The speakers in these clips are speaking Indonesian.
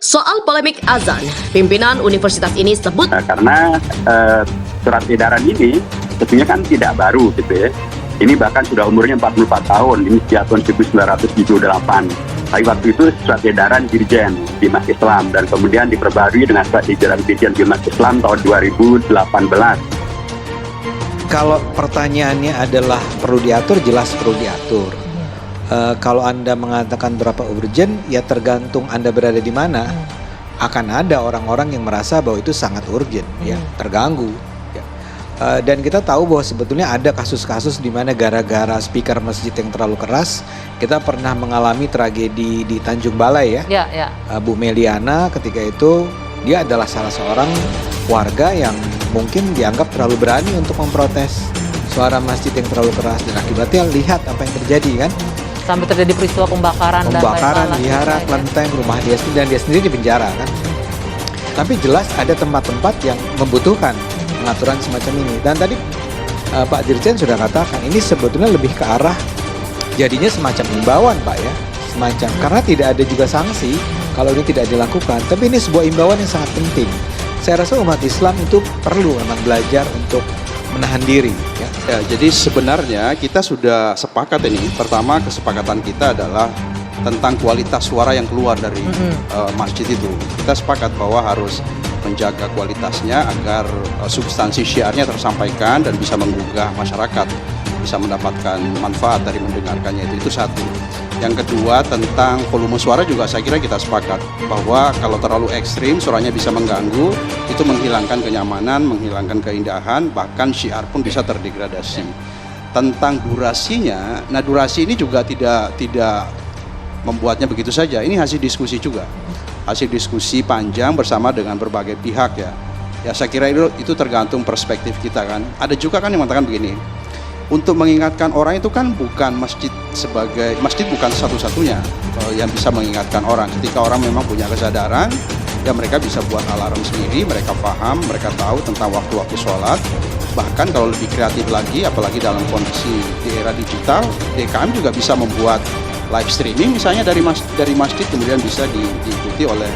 Soal polemik azan, pimpinan universitas ini sebut karena surat edaran ini tentunya kan tidak baru gitu ya. Ini bahkan sudah umurnya 44 tahun, ini sejak tahun 1978. Tapi waktu itu surat edaran Dirjen Bimas Islam dan kemudian diperbarui dengan surat edaran Dirjen Bimas Islam tahun 2018. Kalau pertanyaannya adalah perlu diatur, jelas perlu diatur. Kalau Anda mengatakan berapa urgent, ya tergantung Anda berada di mana. Akan ada orang-orang yang merasa bahwa itu sangat urgent, ya terganggu. Ya. Dan kita tahu bahwa sebetulnya ada kasus-kasus di mana gara-gara speaker masjid yang terlalu keras, kita pernah mengalami tragedi di Tanjung Balai ya. Bu Meliana ketika itu dia adalah salah seorang warga yang mungkin dianggap terlalu berani untuk memprotes suara masjid yang terlalu keras, dan akibatnya lihat apa yang terjadi kan. Sampai terjadi peristiwa pembakaran wihara, kelenteng, rumah dia sendiri, dan dia sendiri di penjara kan. Tapi jelas ada tempat-tempat yang membutuhkan pengaturan semacam ini. Dan tadi Pak Dirjen sudah katakan ini sebetulnya lebih ke arah jadinya semacam imbauan Pak ya, semacam karena tidak ada juga sanksi kalau ini tidak dilakukan. Tapi ini sebuah imbauan yang sangat penting. Saya rasa umat Islam itu perlu memang belajar untuk menahan diri. Ya, jadi sebenarnya kita sudah sepakat ini. Pertama, kesepakatan kita adalah tentang kualitas suara yang keluar dari masjid itu. Kita sepakat bahwa harus menjaga kualitasnya agar substansi syiarnya tersampaikan dan bisa menggugah masyarakat, bisa mendapatkan manfaat dari mendengarkannya itu satu. Yang kedua, tentang volume suara juga saya kira kita sepakat bahwa kalau terlalu ekstrim suaranya bisa mengganggu, itu menghilangkan kenyamanan, menghilangkan keindahan, bahkan syiar pun bisa terdegradasi. Tentang durasinya, nah durasi ini juga tidak membuatnya begitu saja. Ini hasil diskusi juga, hasil diskusi panjang bersama dengan berbagai pihak ya. Ya saya kira itu tergantung perspektif kita kan. Ada juga kan yang mengatakan begini, untuk mengingatkan orang itu kan bukan masjid bukan satu-satunya yang bisa mengingatkan orang. Ketika orang memang punya kesadaran, ya mereka bisa buat alarm sendiri, mereka paham, mereka tahu tentang waktu-waktu sholat. Bahkan kalau lebih kreatif lagi, apalagi dalam kondisi di era digital, DKM juga bisa membuat live streaming misalnya dari masjid kemudian bisa diikuti oleh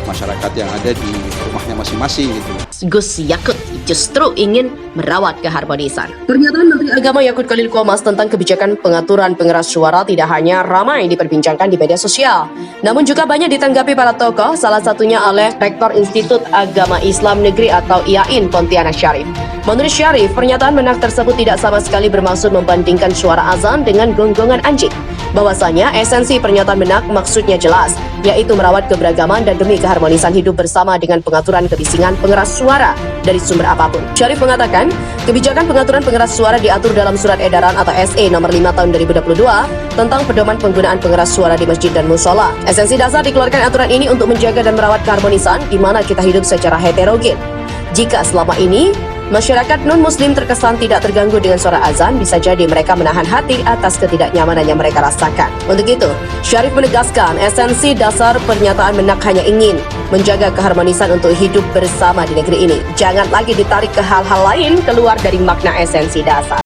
masyarakat yang ada di rumahnya masing-masing gitu. Gus Yakut justru ingin merawat keharmonisan. Pernyataan Menteri Agama Yakut Khalil Qomas tentang kebijakan pengaturan pengeras suara tidak hanya ramai diperbincangkan di media sosial, namun juga banyak ditanggapi para tokoh, salah satunya oleh Rektor Institut Agama Islam Negeri atau IAIN Pontianak Syarif. Menurut Syarif, pernyataan Menak tersebut tidak sama sekali bermaksud membandingkan suara azan dengan gonggongan anjing. Bahwasanya esensi pernyataan Menak maksudnya jelas, yaitu merawat keberagaman dan demi keharmonisan hidup bersama dengan pengaturan kebisingan pengeras suara dari sumber apapun. Syarif mengatakan, kebijakan pengaturan pengeras suara diatur dalam Surat Edaran atau SE nomor 5 tahun 2022 tentang pedoman penggunaan pengeras suara di masjid dan musola. Esensi dasar dikeluarkan aturan ini untuk menjaga dan merawat keharmonisan di mana kita hidup secara heterogen. Jika selama ini masyarakat non-muslim terkesan tidak terganggu dengan suara azan, bisa jadi mereka menahan hati atas ketidaknyamanan yang mereka rasakan. Untuk itu, Syarif menegaskan esensi dasar pernyataan Menak hanya ingin menjaga keharmonisan untuk hidup bersama di negeri ini. Jangan lagi ditarik ke hal-hal lain keluar dari makna esensi dasar.